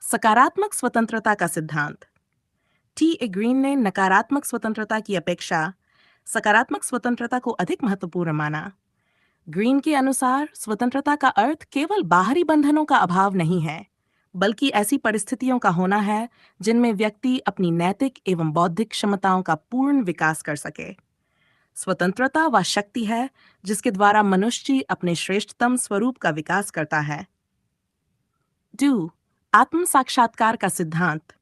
सकारात्मक स्वतंत्रता का सिद्धांत। टी ए ग्रीन ने नकारात्मक स्वतंत्रता की अपेक्षा सकारात्मक स्वतंत्रता को अधिक महत्वपूर्ण माना। ग्रीन के अनुसार स्वतंत्रता का अर्थ केवल बाहरी बंधनों का अभाव नहीं है, बल्कि ऐसी परिस्थितियों का होना है जिनमें व्यक्ति अपनी नैतिक एवं बौद्धिक क्षमताओं का पूर्ण विकास कर सके। स्वतंत्रता वह शक्ति है जिसके द्वारा मनुष्य अपने श्रेष्ठतम स्वरूप का विकास करता है। डू आत्म साक्षात्कार का सिद्धांत।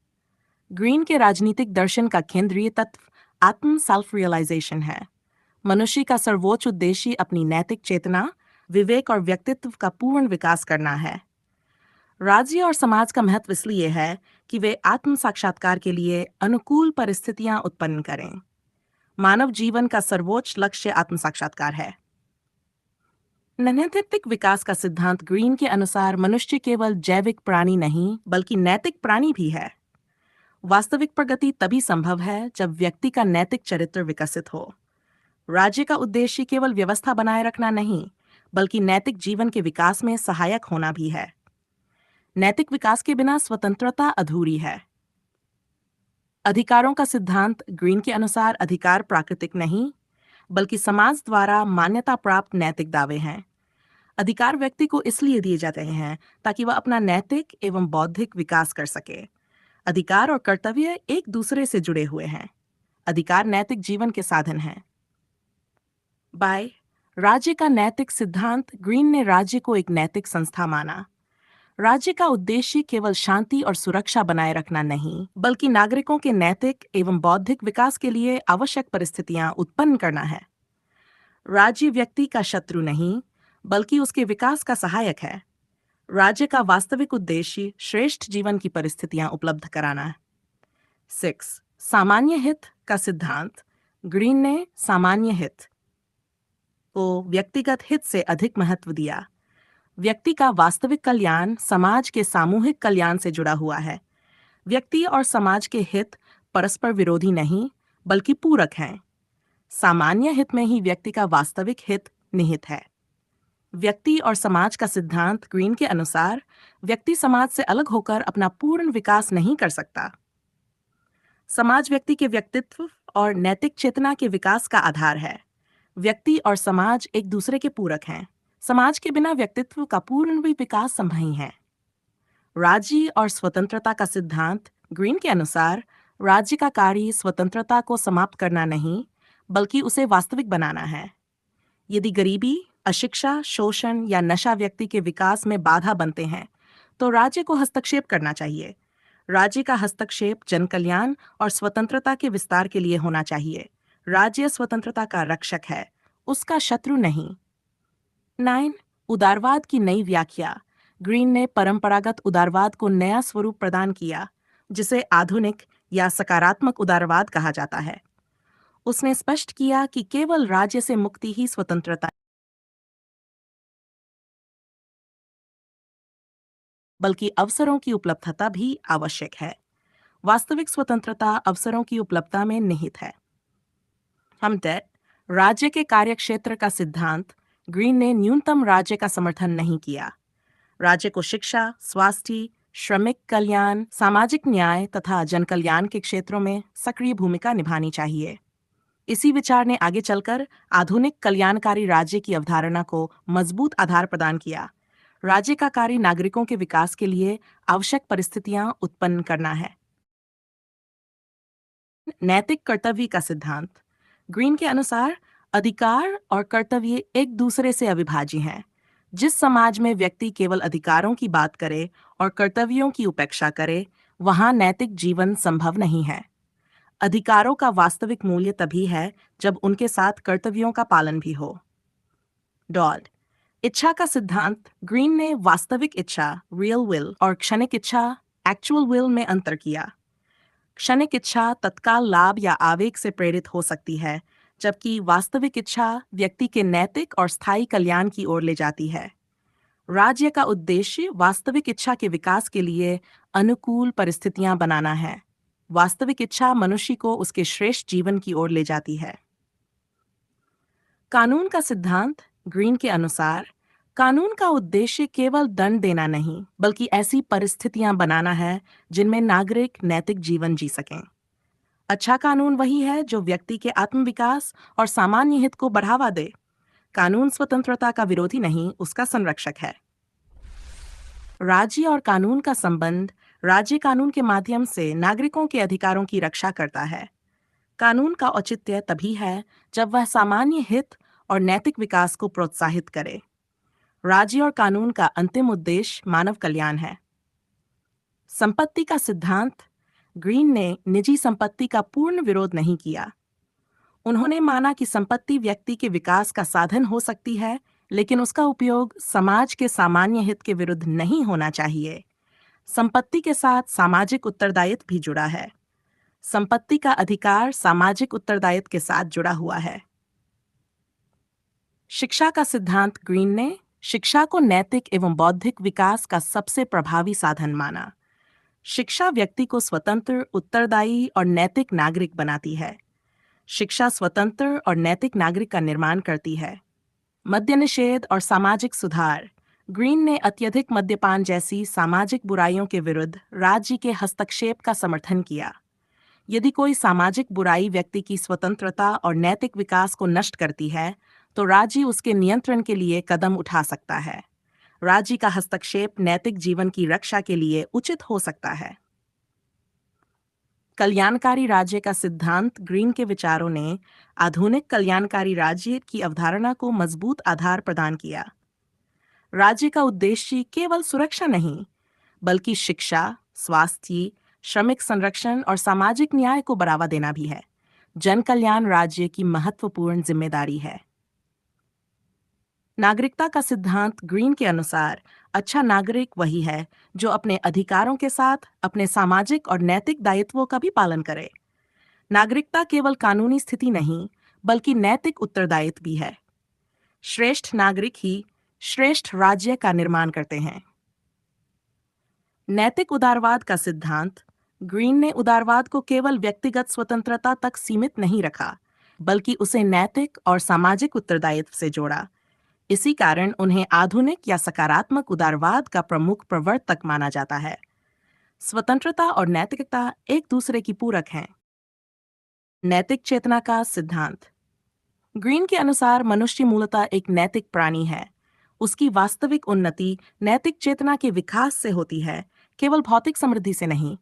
ग्रीन के राजनीतिक दर्शन का केंद्रीय तत्व आत्म सेल्फ रियलाइजेशन है। मनुष्य का सर्वोच्च उद्देश्य अपनी नैतिक चेतना, विवेक और व्यक्तित्व का पूर्ण विकास करना है। राज्य और समाज का महत्व इसलिए है कि वे आत्म साक्षात्कार के लिए अनुकूल परिस्थितियां उत्पन्न करें। मानव जीवन का सर्वोच्च लक्ष्य आत्म साक्षात्कार है। नैतिक विकास का सिद्धांत ग्रीन के अनुसार मनुष्य केवल जैविक प्राणी नहीं बल्कि नैतिक प्राणी भी है। वास्तविक प्रगति तभी संभव है जब व्यक्ति का नैतिक चरित्र विकसित हो। राज्य का उद्देश्य केवल व्यवस्था बनाए रखना नहीं, बल्कि नैतिक जीवन के विकास में सहायक होना भी है। नैतिक विकास के बिना स्वतंत्रता अधूरी है। अधिकारों का सिद्धांत ग्रीन के अनुसार अधिकार प्राकृतिक नहीं, बल्कि समाज द्वारा मान्यता प्राप्त नैतिक दावे हैं। अधिकार व्यक्ति को इसलिए दिए जाते हैं ताकि वह अपना नैतिक एवं बौद्धिक विकास कर सके। अधिकार और कर्तव्य एक दूसरे से जुड़े हुए हैं। अधिकार नैतिक जीवन के साधन हैं। बाय राज्य का नैतिक सिद्धांत ग्रीन ने राज्य को एक नैतिक संस्था माना। राज्य का उद्देश्य केवल शांति और सुरक्षा बनाए रखना नहीं, बल्कि नागरिकों के नैतिक एवं बौद्धिक विकास के लिए आवश्यक परिस्थितियां उत्पन्न करना है। राज्य व्यक्ति का शत्रु नहीं, बल्कि उसके विकास का सहायक है। राज्य का वास्तविक उद्देश्य श्रेष्ठ जीवन की परिस्थितियां उपलब्ध कराना है। 6. सामान्य हित का सिद्धांत। ग्रीन ने सामान्य हित को व्यक्तिगत हित से अधिक महत्व दिया। व्यक्ति का वास्तविक कल्याण समाज के सामूहिक कल्याण से जुड़ा हुआ है। व्यक्ति और समाज के हित परस्पर विरोधी नहीं, बल्कि पूरक हैं। सामान्य हित में ही व्यक्ति का वास्तविक हित निहित है। व्यक्ति और समाज का सिद्धांत ग्रीन के अनुसार व्यक्ति समाज से अलग होकर अपना पूर्ण विकास नहीं कर सकता। समाज व्यक्ति के व्यक्तित्व और नैतिक चेतना के विकास का आधार है। व्यक्ति और समाज एक दूसरे के पूरक हैं। समाज के बिना व्यक्तित्व का पूर्ण भी विकास संभव नहीं है। राज्य और स्वतंत्रता का सिद्धांत ग्रीन के अनुसार राज्य का कार्य स्वतंत्रता को समाप्त करना नहीं, बल्कि उसे वास्तविक बनाना है। यदि गरीबी, अशिक्षा, शोषण या नशा व्यक्ति के विकास में बाधा बनते हैं, तो राज्य को हस्तक्षेप करना चाहिए। राज्य का हस्तक्षेप जन कल्याण और स्वतंत्रता के विस्तार के लिए होना चाहिए। राज्य स्वतंत्रता का रक्षक है, उसका शत्रु नहीं। 9. उदारवाद की नई व्याख्या। ग्रीन ने परंपरागत उदारवाद को नया स्वरूप प्रदान किया, जिसे आधुनिक या सकारात्मक उदारवाद कहा जाता है। उसने स्पष्ट किया कि केवल राज्य से मुक्ति ही स्वतंत्रता, बल्कि अवसरों की उपलब्धता भी आवश्यक है। वास्तविक स्वतंत्रता अवसरों की उपलब्धता में निहित है। हम राज्य के कार्यक्षेत्र का सिद्धांत। ग्रीन ने न्यूनतम राज्य का समर्थन नहीं किया। राज्य को शिक्षा, स्वास्थ्य, श्रमिक कल्याण, सामाजिक न्याय तथा जन कल्याण के क्षेत्रों में सक्रिय भूमिका निभानी चाहिए। इसी विचार ने आगे चलकर आधुनिक कल्याणकारी राज्य की अवधारणा को मजबूत आधार प्रदान किया। राज्य का कार्य नागरिकों के विकास के लिए आवश्यक परिस्थितियां उत्पन्न करना है। नैतिक कर्तव्य का सिद्धांत। ग्रीन के अनुसार अधिकार और कर्तव्य एक दूसरे से अविभाज्य हैं। जिस समाज में व्यक्ति केवल अधिकारों की बात करे और कर्तव्यों की उपेक्षा करे, वहां नैतिक जीवन संभव नहीं है। अधिकारों का वास्तविक मूल्य तभी है जब उनके साथ कर्तव्यों का पालन भी हो। डॉल्ड इच्छा का सिद्धांत। ग्रीन ने वास्तविक इच्छा रियल विल और क्षणिक इच्छा एक्चुअल विल में अंतर किया। क्षणिक इच्छा तत्काल लाभ या आवेग से प्रेरित हो सकती है, जबकि वास्तविक इच्छा व्यक्ति के नैतिक और स्थायी कल्याण की ओर ले जाती है। राज्य का उद्देश्य वास्तविक इच्छा के विकास के लिए अनुकूल परिस्थितियां बनाना है। वास्तविक इच्छा मनुष्य को उसके श्रेष्ठ जीवन की ओर ले जाती है। कानून का सिद्धांत। ग्रीन के अनुसार कानून का उद्देश्य केवल दंड देना नहीं, बल्कि ऐसी परिस्थितियां बनाना है जिनमें नागरिक नैतिक जीवन जी सकें। अच्छा कानून वही है जो व्यक्ति के आत्मविकास और सामान्य हित को बढ़ावा दे। कानून स्वतंत्रता का विरोधी नहीं, उसका संरक्षक है। राज्य और कानून का संबंध। राज्य कानून के माध्यम से नागरिकों के अधिकारों की रक्षा करता है। कानून का औचित्य तभी है जब वह सामान्य हित और नैतिक विकास को प्रोत्साहित करे। राज्य और कानून का अंतिम उद्देश्य मानव कल्याण है। संपत्ति का सिद्धांत। ग्रीन ने निजी संपत्ति का पूर्ण विरोध नहीं किया। उन्होंने माना कि संपत्ति व्यक्ति के विकास का साधन हो सकती है, लेकिन उसका उपयोग समाज के सामान्य हित के विरुद्ध नहीं होना चाहिए। संपत्ति के साथ सामाजिक उत्तरदायित्व भी जुड़ा है। संपत्ति का अधिकार सामाजिक उत्तरदायित्व के साथ जुड़ा हुआ है। शिक्षा का सिद्धांत। ग्रीन ने शिक्षा को नैतिक एवं बौद्धिक विकास का सबसे प्रभावी साधन माना। शिक्षा व्यक्ति को स्वतंत्र, उत्तरदायी और नैतिक नागरिक बनाती है। शिक्षा स्वतंत्र और नैतिक नागरिक का निर्माण करती है। मद्य निषेध और सामाजिक सुधार। ग्रीन ने अत्यधिक मद्यपान जैसी सामाजिक बुराइयों के विरुद्ध राज्य के हस्तक्षेप का समर्थन किया। यदि कोई सामाजिक बुराई व्यक्ति की स्वतंत्रता और नैतिक विकास को नष्ट करती है, तो राज्य उसके नियंत्रण के लिए कदम उठा सकता है। राज्य का हस्तक्षेप नैतिक जीवन की रक्षा के लिए उचित हो सकता है। कल्याणकारी राज्य का सिद्धांत। ग्रीन के विचारों ने आधुनिक कल्याणकारी राज्य की अवधारणा को मजबूत आधार प्रदान किया। राज्य का उद्देश्य केवल सुरक्षा नहीं, बल्कि शिक्षा, स्वास्थ्य, श्रमिक संरक्षण और सामाजिक न्याय को बढ़ावा देना भी है। जन कल्याण राज्य की महत्वपूर्ण जिम्मेदारी है। नागरिकता का सिद्धांत। ग्रीन के अनुसार अच्छा नागरिक वही है जो अपने अधिकारों के साथ अपने सामाजिक और नैतिक दायित्वों का भी पालन करे। नागरिकता केवल कानूनी स्थिति नहीं, बल्कि नैतिक उत्तरदायित्व भी है। श्रेष्ठ नागरिक ही श्रेष्ठ राज्य का निर्माण करते हैं। नैतिक उदारवाद का सिद्धांत। ग्रीन ने उदारवाद को केवल व्यक्तिगत स्वतंत्रता तक सीमित नहीं रखा, बल्कि उसे नैतिक और सामाजिक उत्तरदायित्व से जोड़ा। इसी कारण उन्हें आधुनिक या सकारात्मक उदारवाद का प्रमुख प्रवर्तक माना जाता है। स्वतंत्रता और नैतिकता एक दूसरे की पूरक हैं। नैतिक चेतना का सिद्धांत। ग्रीन के अनुसार मनुष्य मूलतः एक नैतिक प्राणी है। उसकी वास्तविक उन्नति नैतिक चेतना के विकास से होती है, केवल भौतिक समृद्धि से नहीं।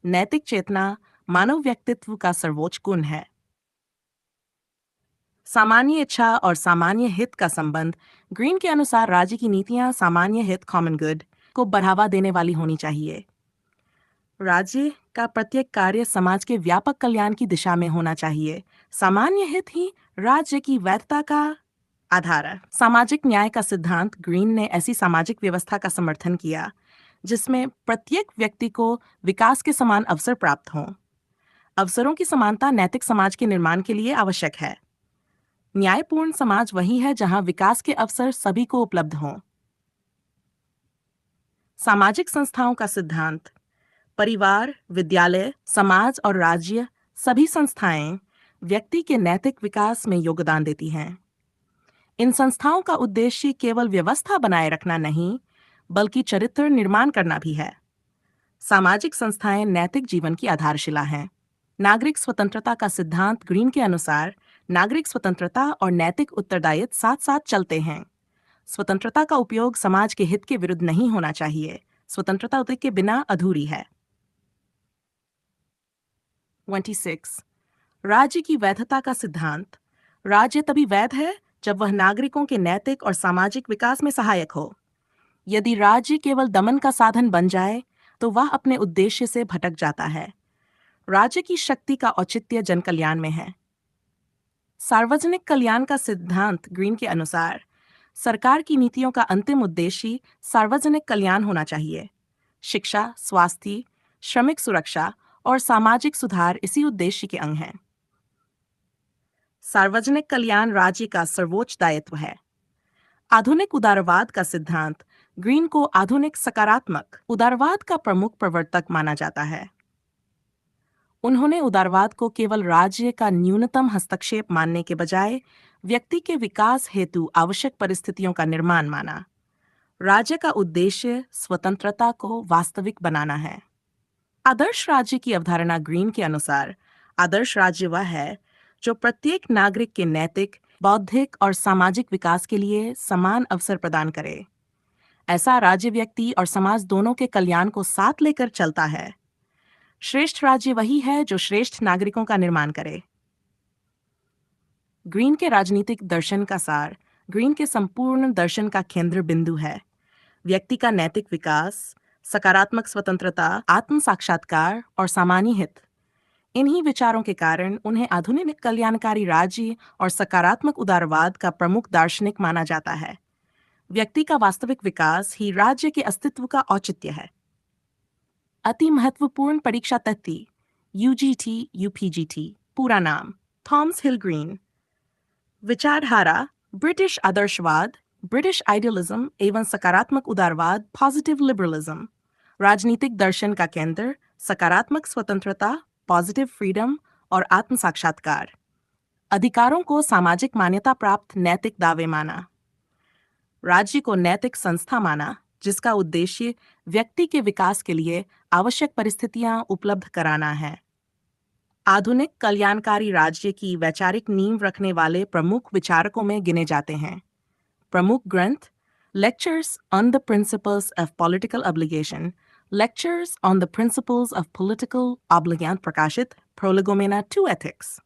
नैतिक चेतना मानव व्यक्तित्व का सर्वोच्च गुण है। सामान्य इच्छा और सामान्य हित का संबंध। ग्रीन के अनुसार राज्य की नीतियां सामान्य हित, कॉमन गुड, को बढ़ावा देने वाली होनी चाहिए। राज्य का प्रत्येक कार्य समाज के व्यापक कल्याण की दिशा में होना चाहिए। सामान्य हित ही राज्य की वैधता का आधार है। सामाजिक न्याय का सिद्धांत। ग्रीन ने ऐसी सामाजिक व्यवस्था का समर्थन किया जिसमें प्रत्येक व्यक्ति को विकास के समान अवसर प्राप्त हों। अवसरों की समानता नैतिक समाज के निर्माण के लिए आवश्यक है। न्यायपूर्ण समाज वही है जहां विकास के अवसर सभी को उपलब्ध हों। सामाजिक संस्थाओं का सिद्धांत। परिवार, विद्यालय, समाज और राज्य सभी संस्थाएं व्यक्ति के नैतिक विकास में योगदान देती हैं। इन संस्थाओं का उद्देश्य केवल व्यवस्था बनाए रखना नहीं, बल्कि चरित्र निर्माण करना भी है। सामाजिक संस्थाएं नैतिक जीवन की आधारशिला हैं। नागरिक स्वतंत्रता का सिद्धांत। ग्रीन के अनुसार नागरिक स्वतंत्रता और नैतिक उत्तरदायित्व साथ साथ चलते हैं। स्वतंत्रता का उपयोग समाज के हित के विरुद्ध नहीं होना चाहिए। स्वतंत्रता के बिना अधूरी है। 26. राज्य की वैधता का सिद्धांत। राज्य तभी वैध है जब वह नागरिकों के नैतिक और सामाजिक विकास में सहायक हो। यदि राज्य केवल दमन का साधन बन जाए, तो वह अपने उद्देश्य से भटक जाता है। राज्य की शक्ति का औचित्य जन कल्याण में है। सार्वजनिक कल्याण का सिद्धांत। ग्रीन के अनुसार सरकार की नीतियों का अंतिम उद्देश्य सार्वजनिक कल्याण होना चाहिए। शिक्षा, स्वास्थ्य, श्रमिक सुरक्षा और सामाजिक सुधार इसी उद्देश्य के अंग हैं। सार्वजनिक कल्याण राज्य का सर्वोच्च दायित्व है। आधुनिक उदारवाद का सिद्धांत। ग्रीन को आधुनिक सकारात्मक उदारवाद का प्रमुख प्रवर्तक माना जाता है। उन्होंने उदारवाद को केवल राज्य का न्यूनतम हस्तक्षेप मानने के बजाय व्यक्ति के विकास हेतु आवश्यक परिस्थितियों का निर्माण माना। राज्य का उद्देश्य स्वतंत्रता को वास्तविक बनाना है। आदर्श राज्य की अवधारणा ग्रीन के अनुसार आदर्श राज्य वह है जो प्रत्येक नागरिक के नैतिक, बौद्धिक और सामाजिक विकास के लिए समान अवसर प्रदान करे। ऐसा राज्य व्यक्ति और समाज दोनों के कल्याण को साथ लेकर चलता है। श्रेष्ठ राज्य वही है जो श्रेष्ठ नागरिकों का निर्माण करे। ग्रीन के राजनीतिक दर्शन का सार ग्रीन के संपूर्ण दर्शन का केंद्र बिंदु है। व्यक्ति का नैतिक विकास, सकारात्मक स्वतंत्रता, आत्म साक्षात्कार और सामान्य हित, इन्हीं विचारों के कारण उन्हें आधुनिक कल्याणकारी राज्य और सकारात्मक उदारवाद का प्रमुख दार्शनिक माना जाता है। व्यक्ति का वास्तविक विकास ही राज्य के अस्तित्व का औचित्य है। अति महत्वपूर्ण परीक्षा तथ्य यूजीटी यूपीजीटी, पूरा नाम थॉमस हिल ग्रीन। विचारधारा ब्रिटिश आदर्शवाद, ब्रिटिश आइडियलिज्म एवं सकारात्मक उदारवाद, पॉजिटिव लिबरलिज्म। राजनीतिक दर्शन का केंद्र सकारात्मक स्वतंत्रता, पॉजिटिव फ्रीडम और आत्म साक्षात्कार। अधिकारों को सामाजिक मान्यता प्राप्त नैतिक दावे माना। राज्य को नैतिक संस्था माना जिसका उद्देश्य व्यक्ति के विकास के लिए आवश्यक परिस्थितियां उपलब्ध कराना है। आधुनिक कल्याणकारी राज्य की वैचारिक नींव रखने वाले प्रमुख विचारकों में गिने जाते हैं। प्रमुख ग्रंथ lectures on the principles of political obligation, lectures on the principles of political obligation प्रकाशित प्रोलेगोमेना टू एथिक्स।